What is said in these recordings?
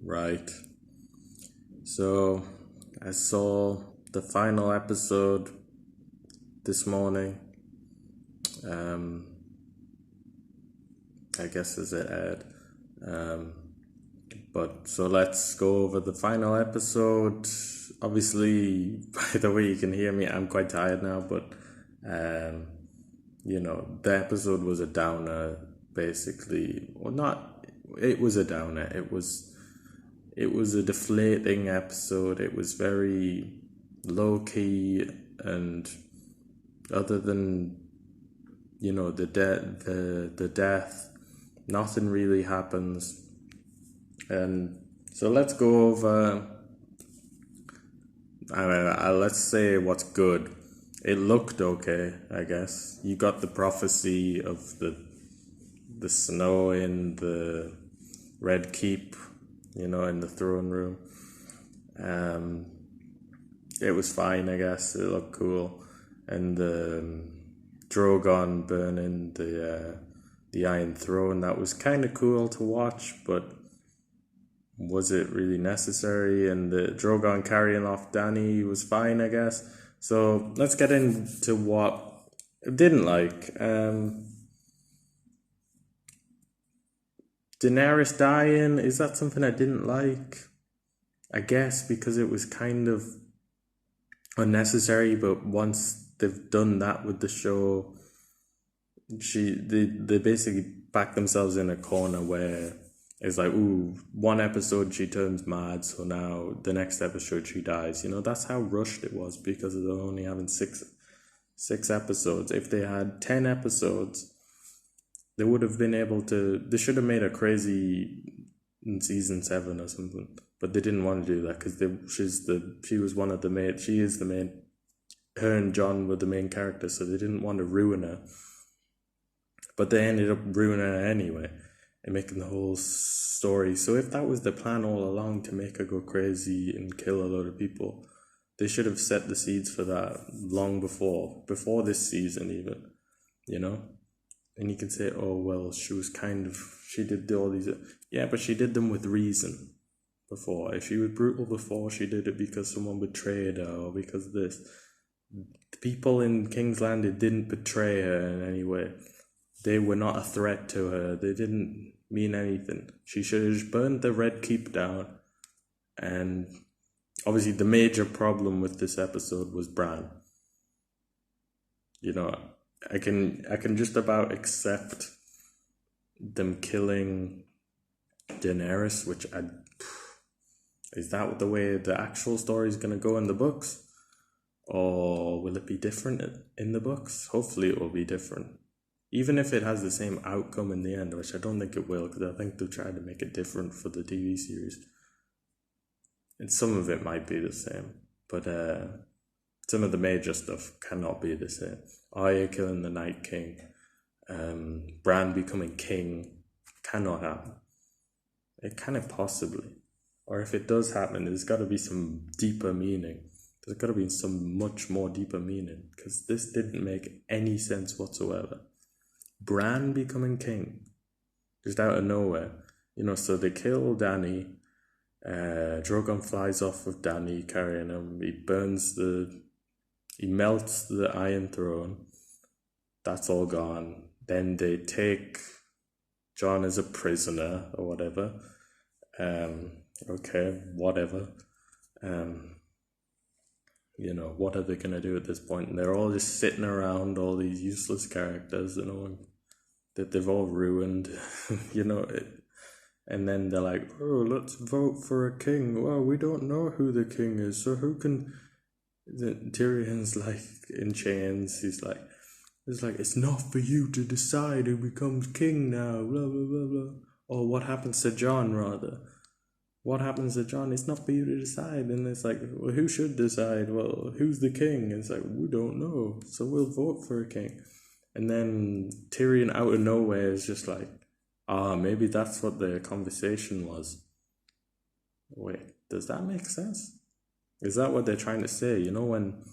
Right. So I saw the final episode this morning. Um, I guess as it aired. Um, but so let's go over the final episode. Obviously, by the way you can hear me, I'm quite tired now. But um, the episode was a downer. Basically, well, not. It was a downer. It was a deflating episode. It was very low key, and other than the death, nothing really happens. And so let's go over. Let's say what's good. It looked okay, I guess. You got the prophecy of the snow in the Red Keep, in the throne room. Um, it was fine, I guess. It looked cool, and the Drogon burning the Iron Throne, that was kind of cool to watch, but was it really necessary? And the Drogon carrying off Dany was fine, I guess. So let's get into what I didn't like. Daenerys dying, is that something I didn't like? I guess because it was kind of unnecessary, but once they've done that with the show, they basically back themselves in a corner where it's like, ooh, one episode she turns mad, so now the next episode she dies. That's how rushed it was because they're only having six episodes. If they had 10 episodes, they would have been able to. They should have made a crazy in season 7 or something, but they didn't want to do that because she was one of the main. She is the main. Her and Jon were the main characters, so they didn't want to ruin her. But they ended up ruining her anyway and making the whole story. So if that was the plan all along, to make her go crazy and kill a load of people, they should have set the seeds for that long before this season even, And you can say, oh, well, she did all these, yeah, but she did them with reason before. If she was brutal before, she did it because someone betrayed her or because of this. The people in King's Landing didn't betray her in any way. They were not a threat to her. They didn't mean anything. She should have just burned the Red Keep down. And obviously the major problem with this episode was Bran. I can just about accept them killing Daenerys, is that the way the actual story is going to go in the books? Or will it be different in the books? Hopefully it will be different. Even if it has the same outcome in the end, which I don't think it will, because I think they'll try to make it different for the TV series. And some of it might be the same, but some of the major stuff cannot be the same. Arya killing the Night King, Bran becoming king, cannot happen. It cannot possibly. Or if it does happen, there's got to be some deeper meaning. There's got to be some much more deeper meaning, because this didn't make any sense whatsoever. Bran becoming king, just out of nowhere. So they kill Dany. Drogon flies off with Dany carrying him. He melts the Iron Throne. That's all gone. Then they take Jon as a prisoner or whatever. Okay, whatever. What are they going to do at this point? And they're all just sitting around, all these useless characters, that they've all ruined, and then they're like, oh, let's vote for a king. Well, we don't know who the king is, so who can... Tyrion's like in chains. He's like, it's not for you to decide who becomes king now, blah, blah, blah, blah. Or what happens to Jon, rather. What happens to Jon? It's not for you to decide. And it's like, well, who should decide? Well, who's the king? And it's like, we don't know, so we'll vote for a king. And then Tyrion out of nowhere is just like, maybe that's what the conversation was. Wait, does that make sense? Is that what they're trying to say? When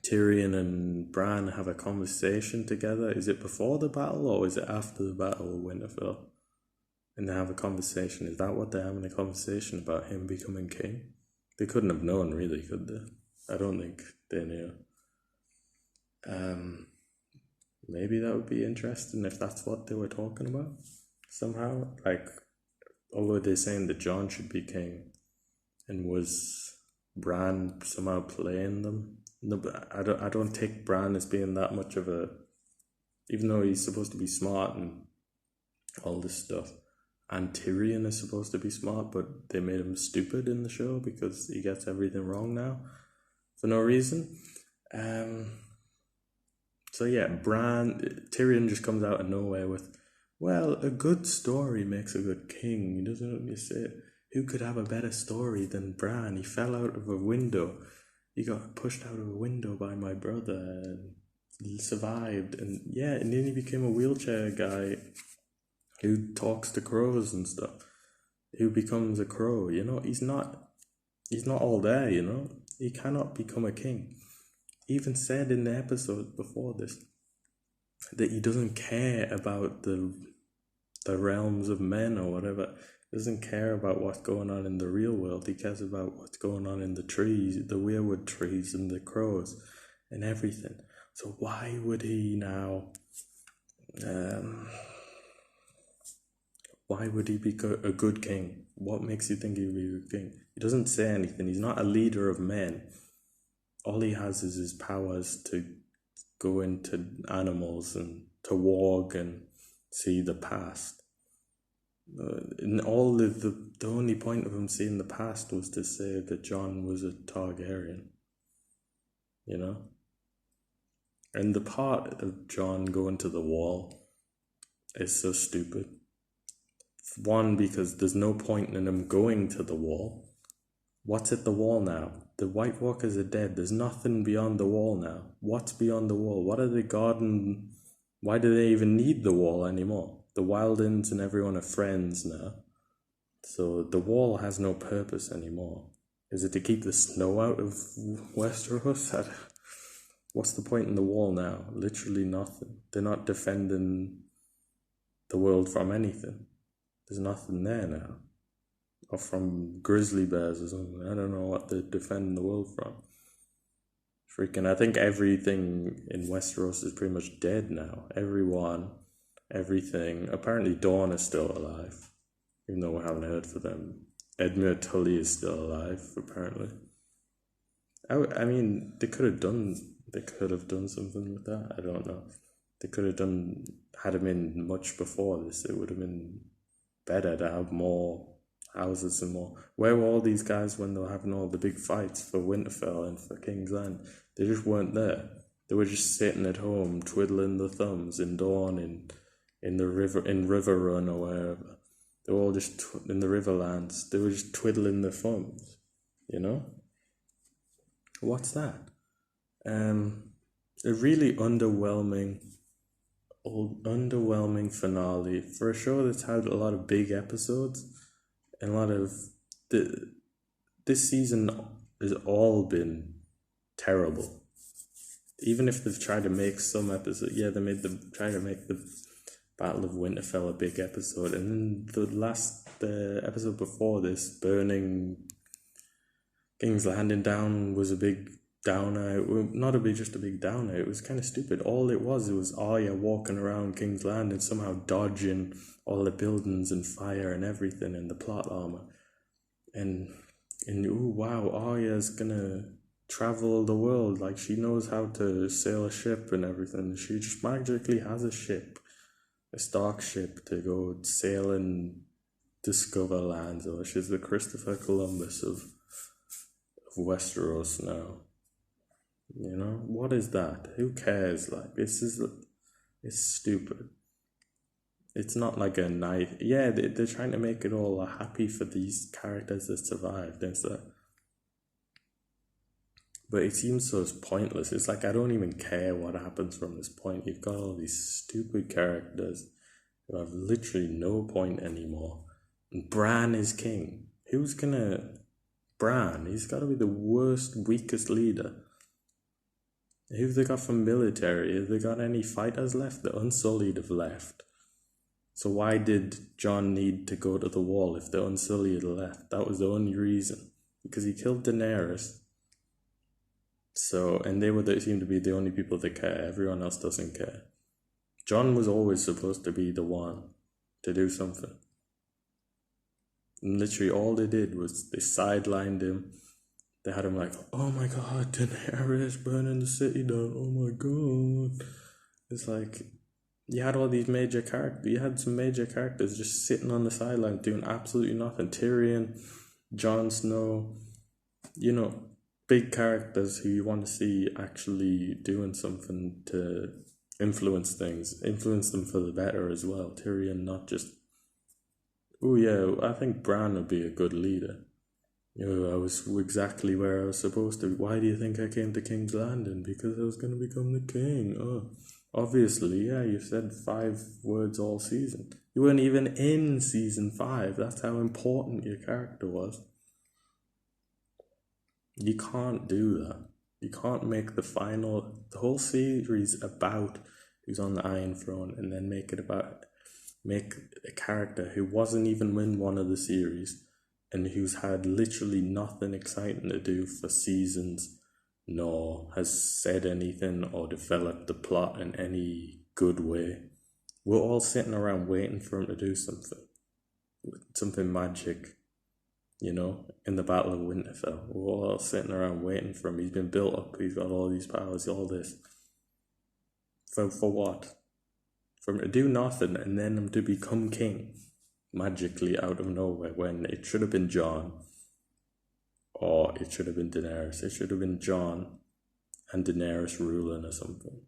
Tyrion and Bran have a conversation together, is it before the battle or is it after the battle of Winterfell? and they have a conversation. Is that what they're having a conversation about, him becoming king? They couldn't have known, really, could they? I don't think they knew. Maybe that would be interesting if that's what they were talking about somehow. Like, although they're saying that Jon should be king, and was Bran somehow playing them? No, but I don't take Bran as being that much of a, even though he's supposed to be smart and all this stuff. And Tyrion is supposed to be smart, but they made him stupid in the show because he gets everything wrong now for no reason. So yeah, Tyrion just comes out of nowhere with, well, a good story makes a good king. He doesn't really say it. Who could have a better story than Bran? He fell out of a window. He got pushed out of a window by my brother and he survived. And yeah, and then he became a wheelchair guy who talks to crows and stuff. Who becomes a crow, you know? He's not all there, you know? He cannot become a king. He even said in the episode before this that he doesn't care about the realms of men or whatever. He doesn't care about what's going on in the real world. He cares about what's going on in the trees, the weirwood trees and the crows and everything. So why would he now why would he be a good king? What makes you think he would be a good king? He doesn't say anything. He's not a leader of men. All he has is his powers to go into animals and to walk and see the past. And all the only point of him seeing the past was to say that Jon was a Targaryen, you know? And the part of Jon going to the wall is so stupid. One, because there's no point in him going to the wall. What's at the wall now? The White Walkers are dead. There's nothing beyond the wall now. What's beyond the wall? What are they guarding? Why do they even need the wall anymore? The Wildings and everyone are friends now. So the wall has no purpose anymore. Is it to keep the snow out of Westeros? What's the point in the wall now? Literally nothing. They're not defending the world from anything. There's nothing there now. Or from grizzly bears or something. I don't know what they're defending the world from. Freaking, I think everything in Westeros is pretty much dead now. Everyone, everything. Apparently Dawn is still alive, even though we haven't heard from them. Edmure Tully is still alive, apparently. I mean, they could have done something with that. I don't know. They could have had him in much before this. It would have been better to have more houses and more. Where were all these guys when they were having all the big fights for Winterfell and for King's Land? They just weren't there. They were just sitting at home, twiddling the thumbs in Dawn, in the river, in Riverrun or wherever. They were all just in the Riverlands. They were just twiddling their thumbs, you know? What's that? A really underwhelming finale for a show that's had a lot of big episodes and a lot of this season has all been terrible. Even if they've tried to make some episode, they tried to make the Battle of Winterfell a big episode, and then the episode before this, burning King's Landing down, was a big downer. Just a big downer. It was kind of stupid. All it was Arya walking around King's Landing, somehow dodging all the buildings and fire and everything and the plot armor. And oh wow, Arya's gonna travel the world. Like, she knows how to sail a ship and everything. She just magically has a ship, a Stark ship, to go sail and discover lands. Or she's the Christopher Columbus of Westeros now. You know, what is that? Who cares? Like, it's stupid. It's not like a nice... Yeah, they're trying to make it all happy for these characters that survived and stuff. But it seems so pointless. It's like, I don't even care what happens from this point. You've got all these stupid characters who have literally no point anymore. And Bran is king. Who's gonna... Bran, he's got to be the worst, weakest leader. Who've they got from military? Have they got any fighters left? The Unsullied have left. So why did Jon need to go to the wall if the Unsullied had left? That was the only reason. Because he killed Daenerys. So, and they seem to be the only people that care. Everyone else doesn't care. Jon was always supposed to be the one to do something. And literally all they did was they sidelined him. They had him like, oh my god, Daenerys burning the city down, oh my god. It's like, you had all these major characters, you had some major characters just sitting on the sideline doing absolutely nothing. Tyrion, Jon Snow, you know, big characters who you want to see actually doing something to influence things, influence them for the better as well. Tyrion, not just, oh yeah, I think Bran would be a good leader. You know, I was exactly where I was supposed to be. Why do you think I came to King's Landing? Because I was going to become the king. Oh, obviously, yeah, you said 5 words all season. You weren't even in season 5. That's how important your character was. You can't do that. You can't make the whole series about who's on the Iron Throne and then make a character who wasn't even in one of the series and who's had literally nothing exciting to do for seasons, nor has said anything or developed the plot in any good way. We're all sitting around waiting for him to do something magic. You know, in the Battle of Winterfell, we're all sitting around waiting for him. He's been built up, he's got all these powers, all this. For what? For him to do nothing and then him to become king magically out of nowhere when it should have been Jon or it should have been Daenerys. It should have been Jon and Daenerys ruling or something.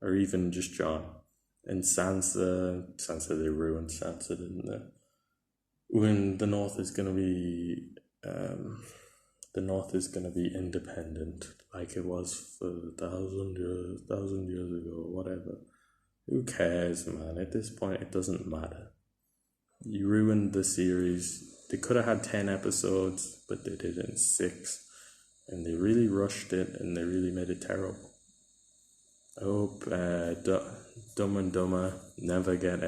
Or even just Jon. And Sansa, they ruined Sansa, didn't they? When the North is gonna be independent, like it was for 1,000 years ago, whatever. Who cares, man? At this point, it doesn't matter. You ruined the series. They could have had 10 episodes, but they did it in 6, and they really rushed it, and they really made it terrible. I hope Dumb and Dumber never get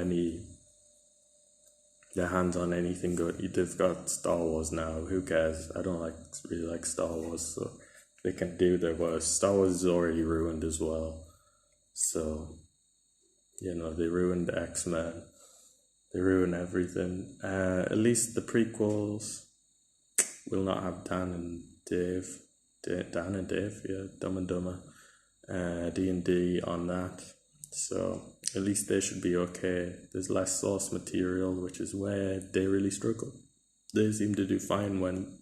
their hands on anything good. They've got Star Wars now. Who cares? I don't really like Star Wars, so they can do their worst. Star Wars is already ruined as well. So, you know, they ruined X-Men. They ruined everything. At least the prequels will not have Dan and Dave, yeah, Dumb and Dumber, D&D on that. So at least they should be okay. There's less source material, which is where they really struggle. They seem to do fine when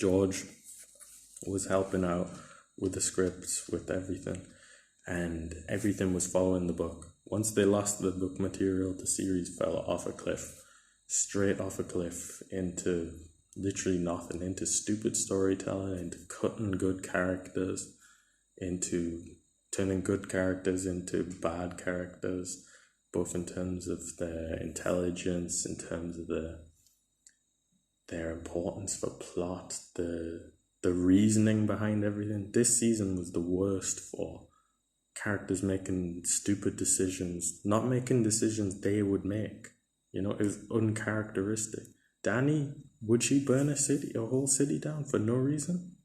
George was helping out with the scripts, with everything, and everything was following the book. Once they lost the book material, the series fell off a cliff, straight off a cliff into literally nothing, into stupid storytelling, into cutting good characters, into turning good characters into bad characters, both in terms of their intelligence, in terms of their importance for plot, the reasoning behind everything. This season was the worst for characters making stupid decisions, not making decisions they would make. You know, it was uncharacteristic. Dany, would she burn a whole city down for no reason?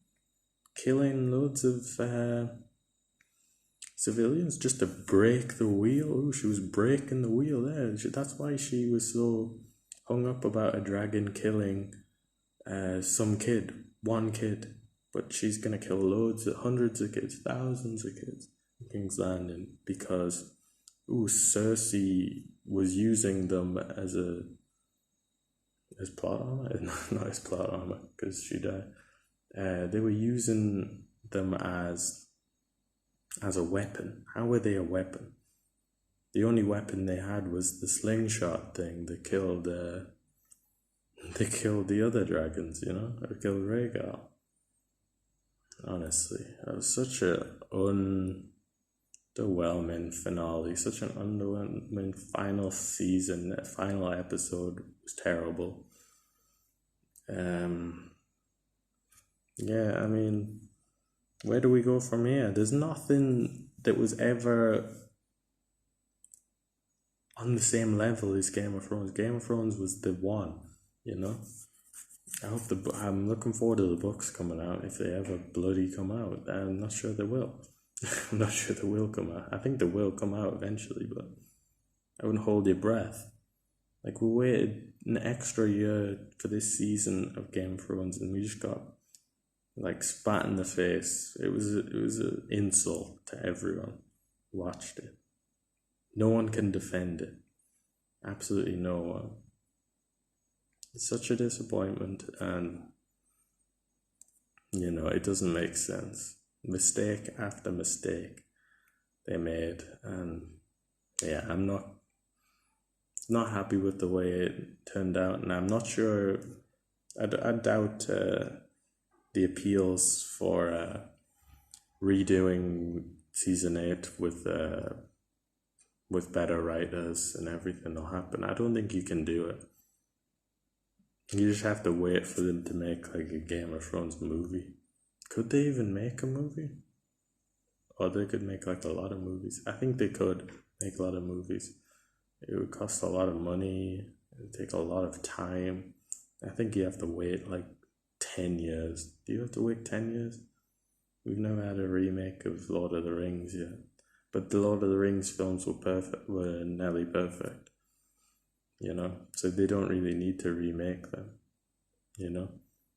Killing loads of civilians just to break the wheel. Ooh, she was breaking the wheel there. That's why she was so hung up about a dragon killing one kid. But she's gonna kill hundreds of kids, thousands of kids in King's Landing because Cersei was using them as plot armor. Not as plot armor because she died. They were using them as a weapon. How were they a weapon? The only weapon they had was the slingshot thing that killed the other dragons, you know? Or killed Rhaegar. Honestly, that was such a underwhelming finale, such an underwhelming final season. That final episode was terrible. Yeah, I mean, where do we go from here? There's nothing that was ever on the same level as Game of Thrones. Game of Thrones was the one, you know. I'm looking forward to the books coming out if they ever bloody come out. I'm not sure they will. I'm not sure they will come out. I think they will come out eventually, but I wouldn't hold your breath. Like, we waited an extra year for this season of Game of Thrones, and we just got like spat in the face. It was an insult to everyone who watched it. No one can defend it. Absolutely no one. It's such a disappointment, and it doesn't make sense. Mistake after mistake they made, and yeah, I'm not happy with the way it turned out, and I'm not sure. I doubt the appeals for redoing season 8 with better writers and everything will happen. I don't think you can do it. You just have to wait for them to make like a Game of Thrones movie. Could they even make a movie? Or they could make like a lot of movies. I think they could make a lot of movies. It would cost a lot of money. It would take a lot of time. I think you have to wait like 10 years. Do you have to wait 10 years? We've never had a remake of Lord of the Rings yet. But the Lord of the Rings films were nearly perfect. So they don't really need to remake them.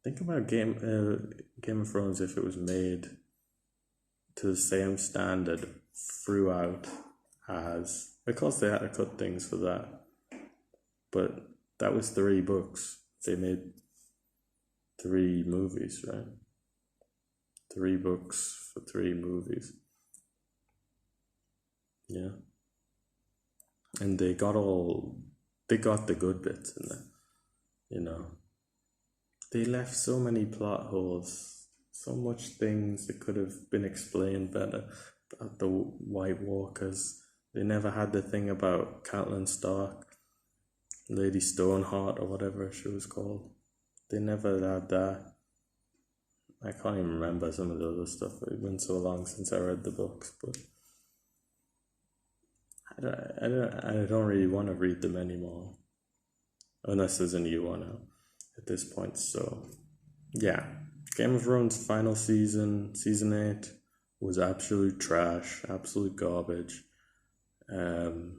Think about Game of Thrones if it was made to the same standard throughout as, of course they had to cut things for that, but that was 3 books. They made 3 movies, right? 3 books for 3 movies. Yeah. And they got the good bits in there, They left so many plot holes, so much things that could have been explained better about the White Walkers. They never had the thing about Catelyn Stark, Lady Stoneheart or whatever she was called. They never had that. I can't even remember some of the other stuff. It's been so long since I read the books, but I don't really want to read them anymore, unless there's a new one out at this point. So yeah, Game of Thrones final season 8 was absolute trash, absolute garbage. There's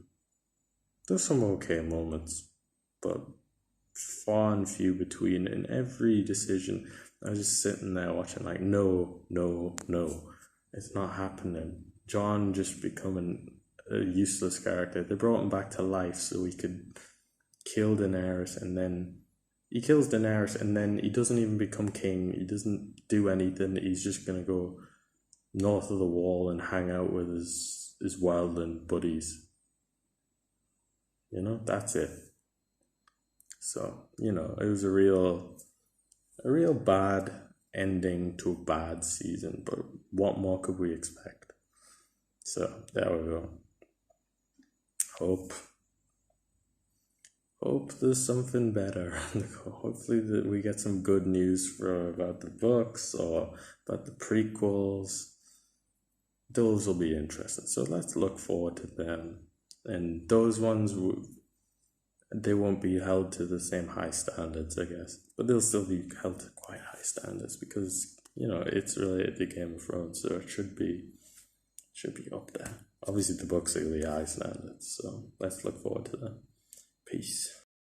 some okay moments, but far and few between. In every decision, I was just sitting there watching like, no, it's not happening. Jon just becoming a useless character. They brought him back to life so he could kill Daenerys, and then he kills Daenerys, and then he doesn't even become king. He doesn't do anything. He's just gonna go north of the Wall and hang out with his wildling buddies. That's it. So, it was a real bad ending to a bad season, but what more could we expect? So, there we go. Hope there's something better. Hopefully that we get some good news about the books or about the prequels. Those will be interesting. So let's look forward to them. And those ones, they won't be held to the same high standards, I guess. But they'll still be held to quite high standards because, it's related to Game of Thrones, so it should be up there. Obviously, the books are really high standards, so let's look forward to them. Peace.